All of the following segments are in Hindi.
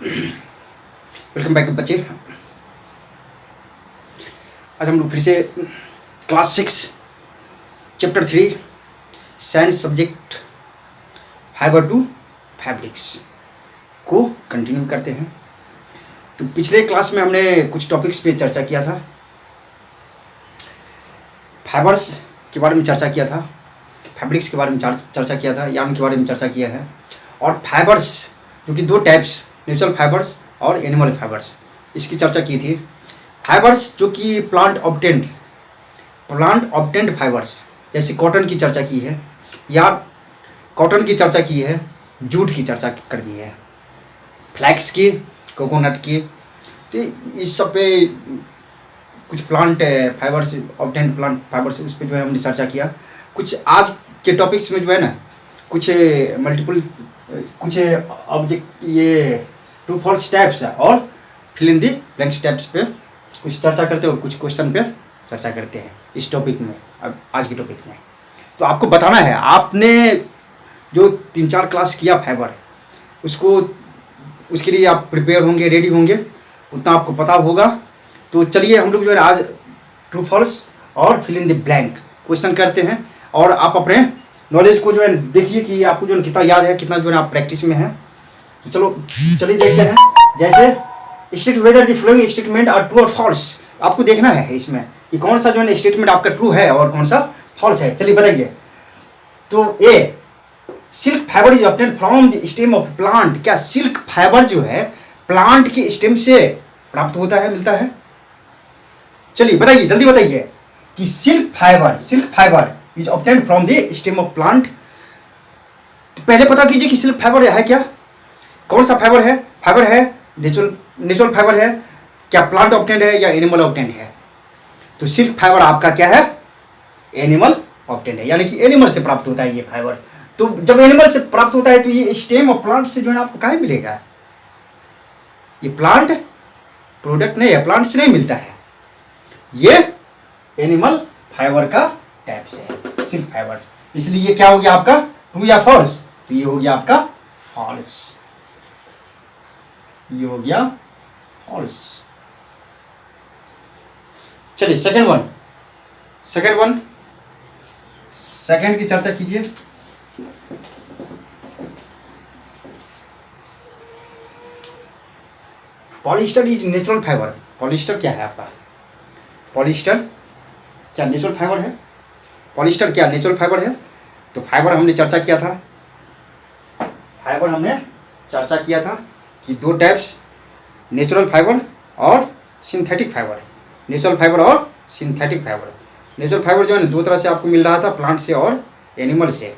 वेलकम बैक बच्चे। आज हम लोग फिर से class 6 chapter 3 science subject fibre to fabrics को कंटिन्यू करते हैं। तो पिछले क्लास में हमने कुछ टॉपिक्स पे चर्चा किया था। फाइबर्स के बारे में चर्चा किया था, फैब्रिक्स के बारे में चर्चा किया था, यार्न के बारे में चर्चा किया है। और फाइबर्स जो कि दो टाइप्स, नेचुरल फाइबर्स और एनिमल फाइबर्स, इसकी चर्चा की थी। फाइबर्स जो कि प्लांट ऑब्टेंड फाइबर्स, जैसे कॉटन की चर्चा की है, या कॉटन की चर्चा की है, जूट की चर्चा कर दी है, फ्लैक्स की, कोकोनट की। तो इस सब पे कुछ plant fibres, obtained plant fibres, उस पर जो है हमने चर्चा किया। कुछ आज के टॉपिक्स में जो है ना, कुछ मल्टीपल, कुछ ऑब्जेक्ट, ये ट्रू फॉल्स टाइप्स और fill in the blanks types पे कुछ चर्चा करते हैं और कुछ क्वेश्चन पे चर्चा करते हैं इस टॉपिक में, अब आज के टॉपिक में। तो आपको बताना है, आपने जो 3-4 क्लास किया फाइबर, उसको, उसके लिए आप प्रिपेयर होंगे, रेडी होंगे, उतना आपको पता होगा। तो चलिए हम लोग जो है आज ट्रू फॉल्स और fill in the blank question करते हैं, और आप अपने नॉलेज को जो है देखिए कि आपको जो है कितना याद है, कितना जो है आप प्रैक्टिस में है। तो चलो चलिए देखते हैं। जैसे state whether the following statement are true और फॉल्स, आपको देखना है इसमें कि कौन सा जो है स्टेटमेंट आपका ट्रू है और कौन सा फॉल्स है। चलिए बताइए। तो A, silk fibre is obtained from the stem of plant. क्या सिल्क फाइबर जो है प्लांट के स्टेम से प्राप्त होता है, मिलता है? चलिए बताइए, जल्दी बताइए कि silk fibre is obtained from the stem of plant. पहले पता कीजिए कि सिल्क फाइबर है क्या, कौन सा फाइबर है? फाइबर है नेचुरल फाइबर है, क्या प्लांट ऑब्टेन्ड है या एनिमल ऑब्टेन्ड है? तो सिल्क फाइबर आपका क्या है? एनिमल ऑब्टेन्ड है, यानी कि एनिमल से प्राप्त होता है ये फाइबर। तो जब एनिमल से प्राप्त होता है तो ये स्टेम ऑफ प्लांट से जो है आपको कहाँ मिलेगा? ये प्लांट प्रोडक्ट नहीं है, प्लांट से नहीं मिलता है, ये एनिमल फाइबर का टाइप से है सिल्क फाइबर। इसलिए ये क्या हो गया आपका, ट्रू या फॉल्स? तो ये हो गया आपका फॉल्स, ये हो गया फॉल्स। चलिए सेकंड की चर्चा कीजिए। Polyester is natural fibre. Polyester क्या है आपका? पॉलिस्टर क्या नेचुरल फाइबर है? पॉलिस्टर क्या नेचुरल फाइबर है? तो फाइबर हमने चर्चा किया था कि दो टाइप्स, नेचुरल फाइबर और सिंथेटिक फाइबर। नेचुरल फाइबर और सिंथेटिक फाइबर। नेचुरल फाइबर जो है ना दो तरह से आपको मिल रहा था, प्लांट से और एनिमल से।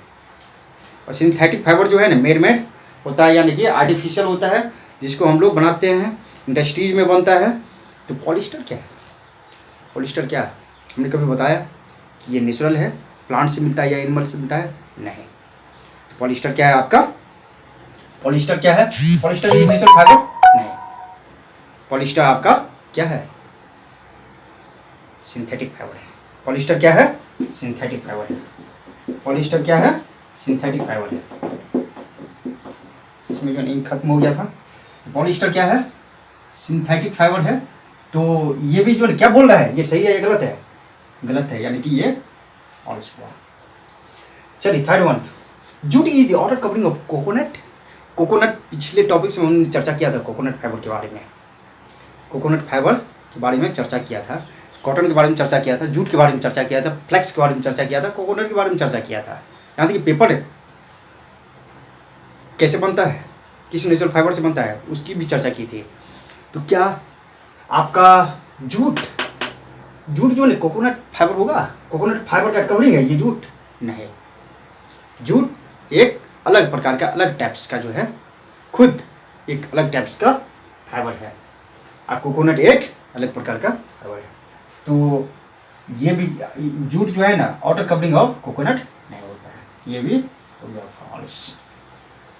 और सिंथेटिक फाइबर जो है ना मेड होता है, यानी कि आर्टिफिशियल होता है, जिसको हम लोग बनाते हैं, इंडस्ट्रीज में बनता है। तो पॉलिस्टर क्या है? पॉलिस्टर क्या है? हमने कभी बताया कि ये नेचुरल है, प्लांट से मिलता है या एनिमल से मिलता है? नहीं। तो पॉलिस्टर क्या है आपका? पॉलिस्टर क्या है? Polyester is natural fibre? नहीं। पॉलिस्टर आपका क्या है? सिंथेटिक फाइबर है। पॉलिस्टर क्या है? सिंथेटिक फाइबर है। पॉलिस्टर क्या है? सिंथेटिक फाइबर है। इसमें जो इंक खत्म हो गया था। पॉलिस्टर क्या है? सिंथेटिक फाइबर है। तो ये भी जो क्या बोल रहा है, ये सही है या गलत है? गलत है, यानी कि ये फॉल्स हुआ। चलिए third one, jute is the outer covering of coconut. Coconut पिछले टॉपिक में हमने चर्चा किया था, कोकोनट फाइबर के बारे में। कोकोनट फाइबर के बारे में चर्चा किया था, कॉटन के बारे में चर्चा किया था, जूट के बारे में चर्चा किया था, फ्लैक्स के बारे में चर्चा किया था, कोकोनट के बारे में चर्चा किया था। यहाँ तक कि पेपर कैसे बनता है, किस नेचुरल फाइबर से बनता है, उसकी भी चर्चा की थी। तो क्या आपका जूट जो है कोकोनट फाइबर होगा? कोकोनट फाइबर का कवरिंग है ये जूट? नहीं। जूट एक अलग प्रकार का, अलग टाइप्स का जो है, खुद एक अलग टाइप्स का फाइबर है, और कोकोनट एक अलग प्रकार का फाइबर है। तो ये भी जूट जो है ना आउटर कवरिंग ऑफ कोकोनट नहीं होता है, ये भी हो गया false.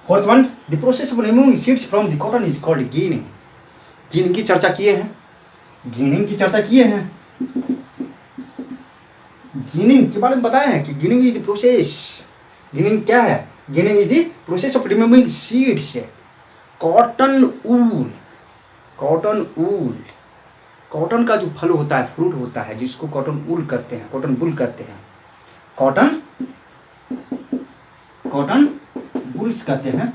Fourth one, the process of removing seeds from the cotton is called ginning. Ginning की चर्चा किए हैं, गीनिंग के बारे में बताया है कि ginning is the process. Ginning क्या है? Ginning is the process of removing seeds cotton wool, cotton wool, cotton का जो फल होता है, फ्रूट होता है, जिसको कॉटन ऊल कहते हैं, कॉटन वूल कहते हैं, कॉटन कॉटन वूल्स कहते हैं।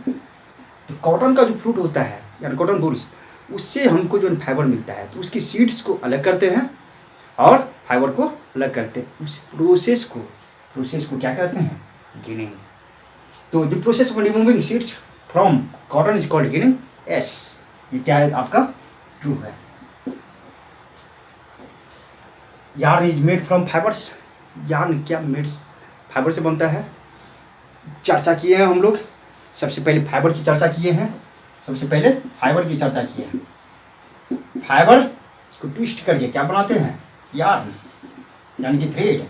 तो कॉटन का जो फ्रूट होता है यानी कॉटन वूल्स, उससे हमको जो फाइबर मिलता है, तो उसकी सीड्स को अलग करते हैं और फाइबर को अलग करते हैं। उस प्रोसेस को क्या कहते हैं? गिनिंग। तो the process of removing seeds from cotton is called ginning. S, ये क्या है आपका? ट्रू है। Yarn is made from fibres, yarn क्या मेड फाइबर से बनता है? चर्चा किए हैं हम लोग, सबसे पहले फाइबर की चर्चा किए हैं, सबसे पहले फाइबर की चर्चा किए हैं। फाइबर को ट्विस्ट करके क्या बनाते हैं? यार्न, यानी कि थ्रेड,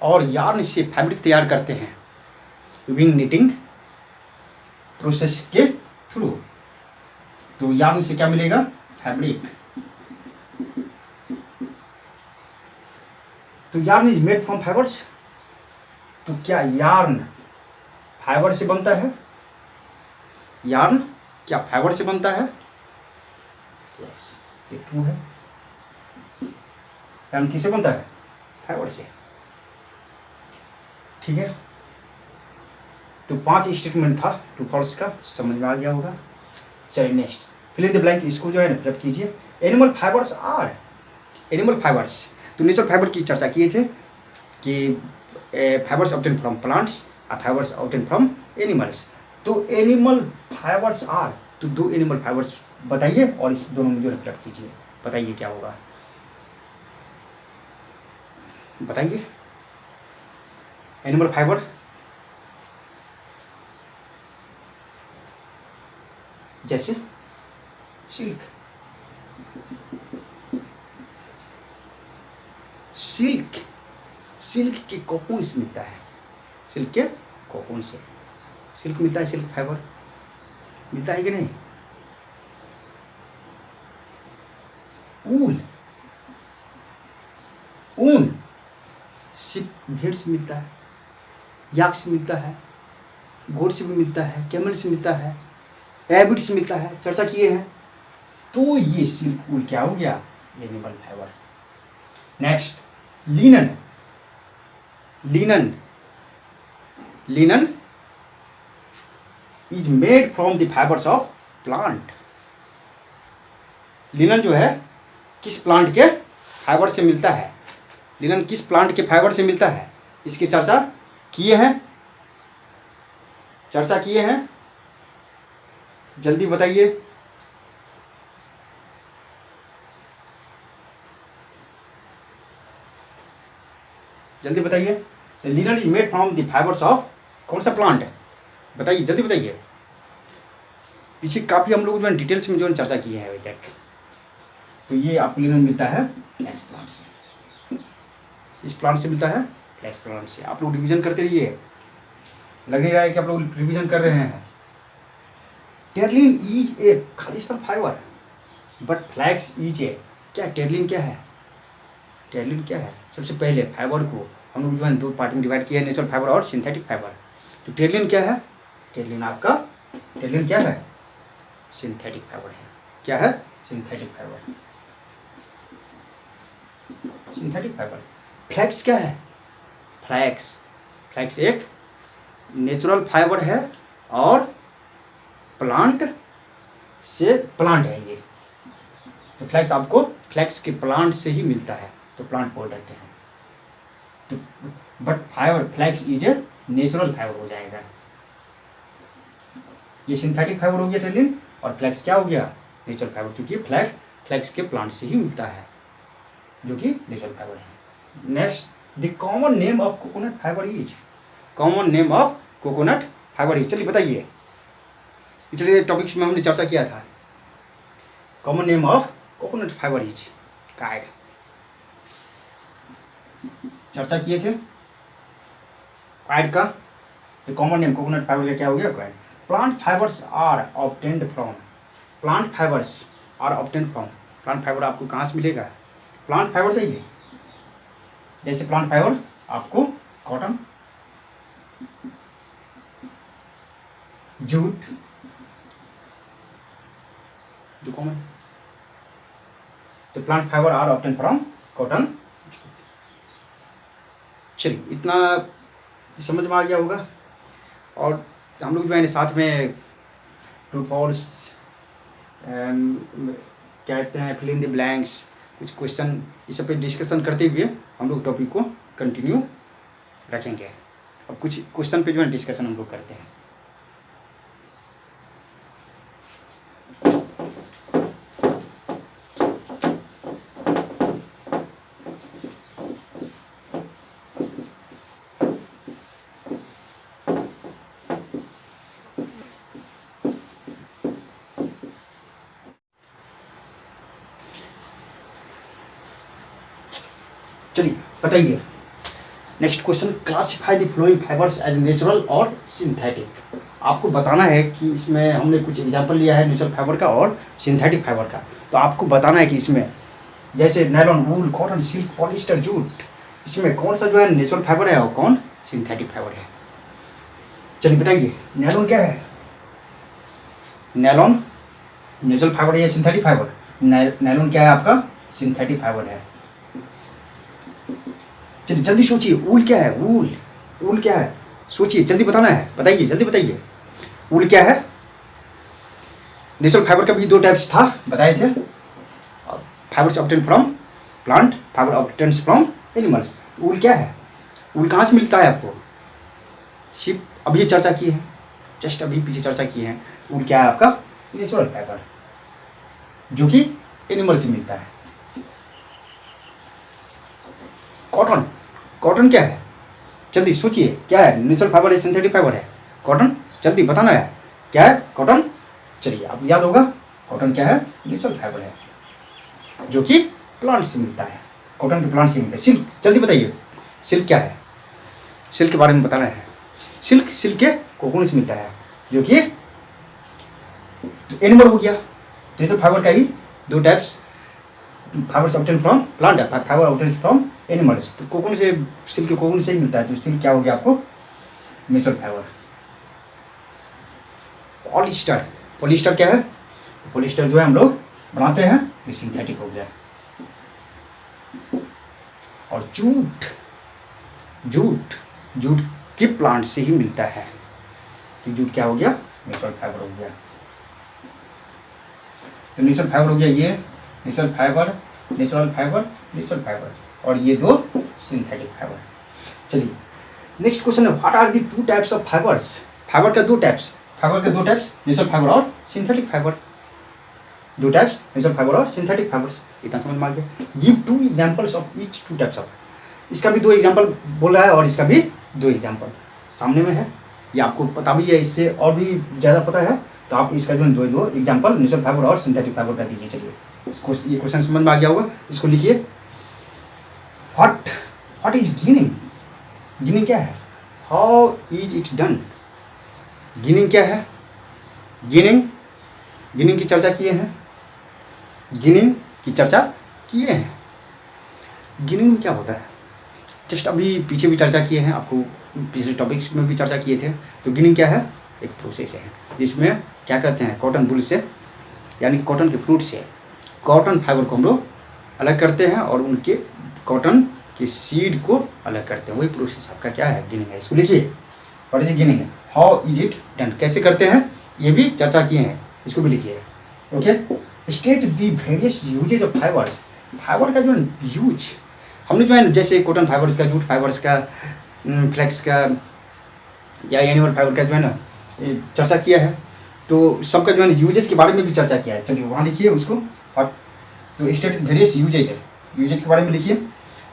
और यार्न से फैब्रिक तैयार करते हैं विंग निटिंग प्रोसेस के थ्रू। तो यार्न से क्या मिलेगा? फैब्रिक। तो yarn is made from fibres, तो क्या यार्न फाइबर से बनता है? यार्न क्या फाइबर से बनता है? यस, ये ट्रू है। यार्न किससे बनता है? फाइबर से। ठीक है, तो 5 स्टेटमेंट था ट्रू फॉल्स का, समझ में आ गया होगा। चलिए next, fill in the blank, इसको जो है ना फिलअप कीजिए। Animal fibres are, animal fibres, तो नेचुरल फाइबर की चर्चा किए थे कि फाइबर्स ऑब्टेन फ्रॉम प्लांट्स और फाइबर्स ऑब्टेन फ्रॉम एनिमल्स। तो एनिमल फाइबर्स आर, तो 2 एनिमल फाइबर्स बताइए और इस दोनों में जो है फिलअप कीजिए, बताइए क्या होगा, बताइए। एनिमल फाइबर, जैसे सिल्क, सिल्क, सिल्क के कोकून से मिलता है, सिल्क के कोकून से सिल्क मिलता है, सिल्क फाइबर मिलता है कि नहीं? ऊल, ऊन भेड़ से मिलता है, याक से मिलता है, घोड़ से भी मिलता है, कैमल से मिलता है, रैबिट से मिलता है, चर्चा किए हैं। तो ये सिल्क ऊल क्या हो गया? Animal fibre. Next, linen, linen, linen is made from the fibres of plant. Linen जो है किस प्लांट के फाइबर से मिलता है? लिनन किस प्लांट के फाइबर से मिलता है? इसकी चर्चा किए हैं, चर्चा किए हैं, जल्दी बताइए। जल्दी बताइए। Linen is made from the fibres of कौन सा प्लांट है? बताइए, जल्दी बताइए। पीछे काफ़ी हम लोग जो है डिटेल्स में जो है चर्चा किए हैं अभी तक। तो ये आपको लिनन मिलता है फ्लैक्स प्लांट से, इस प्लांट से मिलता है, फ्लैक्स प्लांट से। आप लोग रिवीजन करते रहिए, लग नहीं रहा है कि आप लोग रिवीजन कर रहे हैं। टेरलिन इज ए खालिस्तान fibre but flax is a, क्या टेरलिन क्या है? टेरलिन क्या है? सबसे पहले फाइबर को हम लोग जो है 2 पार्ट में डिवाइड किया है, नेचुरल फाइबर और सिंथेटिक फाइबर। तो टेरलिन क्या है? टेरलिन आपका, टेरलिन क्या है? सिंथेटिक फाइबर है। क्या है? Synthetic fibre, synthetic fibre. Flax क्या है? फ्लैक्स, फ्लैक्स एक नेचुरल फाइबर है और प्लांट से, प्लांट है ये। तो फ्लैक्स आपको फ्लैक्स के प्लांट से ही मिलता है, तो प्लांट बोल देते हैं। तो but fibre flax is a natural fibre हो जाएगा। ये सिंथेटिक फाइबर हो गया टेरलिन, और फ्लैक्स क्या हो गया? नेचुरल फाइबर, क्योंकि फ्लैक्स फ्लैक्स के प्लांट से ही मिलता है, जो कि नेचुरल फाइबर है। Next, the common name of coconut fibre is, common name of coconut fibre is, चलिए बताइए। पिछले टॉपिक्स में हमने चर्चा किया था, common name of coconut fibre is coir, चर्चा किए थे काइड का। तो कॉमन नेम कोकोनट फाइबर का क्या हो गया? Coir. Plant fibres are obtained from, plant fibres are obtained from, plant fibre आपको कहाँ से मिलेगा? प्लांट फाइबर से ही। जैसे प्लांट फाइबर आपको कॉटन, जूट, जो common, the plant fibre are obtain from cotton. चलिए इतना समझ में आ गया होगा। और हम लोग जो है साथ में ट्रू फॉल्स कहते हैं, फिल इन द ब्लैंक्स, कुछ क्वेश्चन इस सब पे डिस्कशन करते हुए हम लोग टॉपिक को कंटिन्यू रखेंगे। अब कुछ क्वेश्चन पे जो है डिस्कशन हम लोग करते हैं। चलिए बताइए next question, classify the following fibres as natural और सिंथेटिक। आपको बताना है कि इसमें हमने कुछ एग्जांपल लिया है नेचुरल फाइबर का और सिंथेटिक फाइबर का। तो आपको बताना है कि इसमें जैसे नायलॉन, वूल, कॉटन, सिल्क, पॉलिस्टर, जूट, इसमें कौन सा जो है नेचुरल फाइबर है और कौन सिंथेटिक फाइबर है। चलिए बताइए, नायलॉन क्या है? नायलॉन नेचुरल फाइबर है या सिंथेटिक फाइबर? नायलॉन क्या है आपका? सिंथेटिक फाइबर है। चलिए जल्दी सोचिए, वूल क्या है? वूल, वूल क्या है? सोचिए, जल्दी बताना है, बताइए, जल्दी बताइए। वूल क्या है? नेचुरल फाइबर का भी दो टाइप्स था, बताए थे। Fibres obtain from plant, fibre obtain from animals. Wool क्या है? वूल कहाँ से मिलता है आपको? सिर्फ अभी चर्चा की है, जस्ट अभी पीछे चर्चा की है। वूल क्या है आपका? नेचुरल फाइबर, जो कि एनिमल से मिलता है। कॉटन, कॉटन क्या है? जल्दी सोचिए, क्या है? नेचुरल फाइबर है, सिंथेटिक फाइबर है? कॉटन, जल्दी बताना है क्या है कॉटन। चलिए आप याद होगा, कॉटन क्या है? नेचुरल फाइबर है, जो कि प्लांट से मिलता है। कॉटन के प्लांट से मिलता है। सिल्क, जल्दी बताइए, सिल्क क्या है? सिल्क के बारे में बताना है। सिल्क, सिल्क के कोकून से मिलता है, जो कि एनिमल हो गया। नेचुरल फाइबर का ही दो types, fibres obtain from plant, fibre obtain from animals. तो कोकून से, सिल्क कोकून से ही मिलता है, तो सिल्क क्या हो गया आपको? Natural fibre. पॉलिस्टर, पॉलिस्टर क्या है? पॉलिस्टर जो है हम लोग बनाते हैं, ये सिंथेटिक हो गया। और जूट, जूट, जूट के प्लांट से ही मिलता है, तो जूट क्या हो गया? नेचुरल फाइबर हो गया। तो नेचुरल फाइबर हो गया ये, natural fibre, natural fibre, natural fibre, और ये दो सिंथेटिक फाइबर। चलिए नेक्स्ट क्वेश्चन है, what are the two types of fibres? Fibre के दो टाइप्स, फाइबर के दो टाइप्स, नेचुरल फाइबर और सिंथेटिक फाइबर। दो टाइप्स, नेचुरल फाइबर और सिंथेटिक फाइबर्स। इतना समझ में आ गया। Give two examples of each two types of. इसका भी दो एग्जांपल बोल रहा है और इसका भी दो एग्जांपल सामने में है, ये आपको पता भी है, इससे और भी ज़्यादा पता है। तो आप इसका जो दो दो एग्जांपल नेचुरल फाइबर और सिंथेटिक फाइबर का दीजिए। चलिए इसको, ये क्वेश्चन समझ में आ गया होगा, इसको लिखिए। What is ginning? गिनिंग क्या है? How is it done? Ginning क्या है? गिनिंग, गिनिंग की चर्चा किए हैं, गिनिंग की चर्चा किए हैं। गिनिंग में क्या होता है? जस्ट अभी पीछे भी चर्चा किए हैं, आपको पिछले टॉपिक्स में भी चर्चा किए थे। तो गिनिंग क्या है? एक प्रोसेस है जिसमें क्या करते हैं, कॉटन वूल से, यानी कॉटन के फ्रूट से कॉटन फाइबर को हम लोग अलग करते हैं और उनके कॉटन के सीड को अलग करते हैं। वही प्रोसेस आपका क्या है? गिनिंग है। इसको लिखिए, what is ginning? How is it done? कैसे करते हैं, ये भी चर्चा किए हैं, इसको भी लिखिए। Okay, state the various uses of fibres. Fibre का जो यूज हमने जो है, जैसे कॉटन फाइबर्स का, जूट फाइबर्स का, फ्लेक्स का या एनिमल फाइबर का जो है ना चर्चा किया है। तो सबका जो है यूजेज के बारे में भी चर्चा किया है। चलिए वहाँ लिखिए उसको। और तो स्टेट वेरियस यूजेज है, यूजेज के बारे में लिखिए।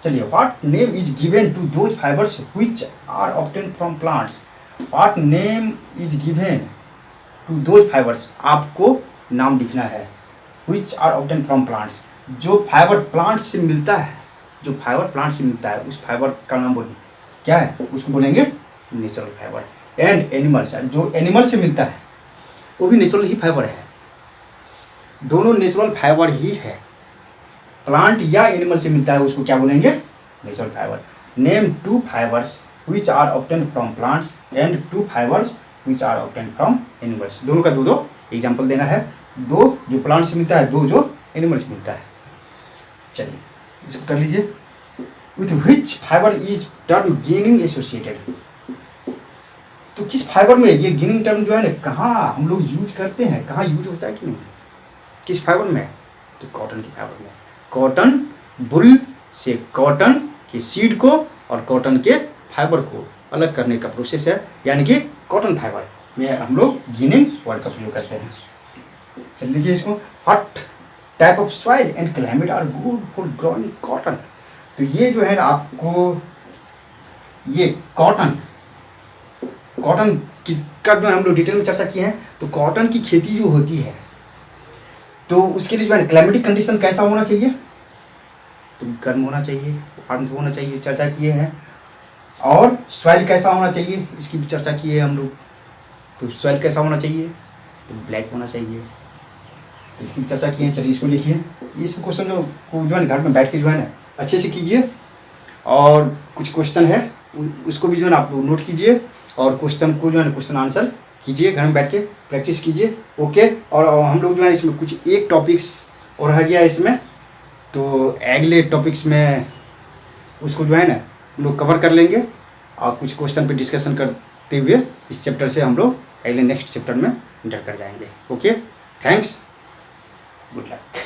चलिए, what name is given to those fibres which are obtain from plants. What name is given to those fibres, आपको नाम लिखना है। Which are obtain from plants, जो फाइबर प्लांट से मिलता है, जो फाइबर प्लांट से मिलता है उस फाइबर का नाम बोलिए, क्या है? उसको बोलेंगे नेचुरल फाइबर। एंड एनिमल्स, जो एनिमल से मिलता है वो भी नेचुरल ही फाइबर है, दोनों नेचुरल फाइबर ही है। प्लांट या एनिमल से मिलता है उसको क्या बोलेंगे? Natural fibre. Name two fibres which are obtain from plants and two fibres which are obtain from animals. दोनों का दो एग्जाम्पल देना है, दो जो प्लांट से मिलता है, दो जो एनिमल्स मिलता है। चलिए इसको कर लीजिए। With which fibre is term gaining associated, तो किस फाइबर में ये गेनिंग टर्म जो है ना, कहाँ हम लोग यूज करते हैं, कहाँ यूज होता है कि नहीं, किस फाइबर में, तो कॉटन की फाइबर में। कॉटन बुल से कॉटन के सीड को और कॉटन के फाइबर को अलग करने का प्रोसेस है, यानी कि कॉटन फाइबर में हम लोग गिनिंग वर्ड का प्रयोग करते हैं। चलिए देखिए इसको, what type of soil and climate are good for growing cotton. तो ये जो है ना आपको, ये कॉटन की का जो हम लोग डिटेल में चर्चा किए हैं। तो कॉटन की खेती जो होती है, तो उसके लिए जो है क्लाइमेटिक कंडीशन कैसा होना चाहिए, तो गर्म होना चाहिए, वार्म होना चाहिए, चर्चा किए हैं। और सॉइल कैसा होना चाहिए, इसकी भी चर्चा की है हम लोग। तो सॉइल कैसा होना चाहिए, तो ब्लैक होना चाहिए, तो इसकी भी चर्चा की है। चलिए इसको लिखिए, इस क्वेश्चन को जो है घर में बैठ के जो है ना अच्छे से कीजिए, और कुछ क्वेश्चन है उसको भी जो है ना आप नोट कीजिए, और क्वेश्चन को जो है ना क्वेश्चन आंसर कीजिए, घर में बैठ के प्रैक्टिस कीजिए। ओके, और हम लोग जो है इसमें कुछ एक टॉपिक्स और रह गया इसमें, तो अगले टॉपिक्स में उसको जो है ना हम लोग कवर कर लेंगे, और कुछ क्वेश्चन पे डिस्कशन करते हुए इस चैप्टर से हम लोग अगले नेक्स्ट चैप्टर में एंटर कर जाएंगे। Okay, thanks, good luck.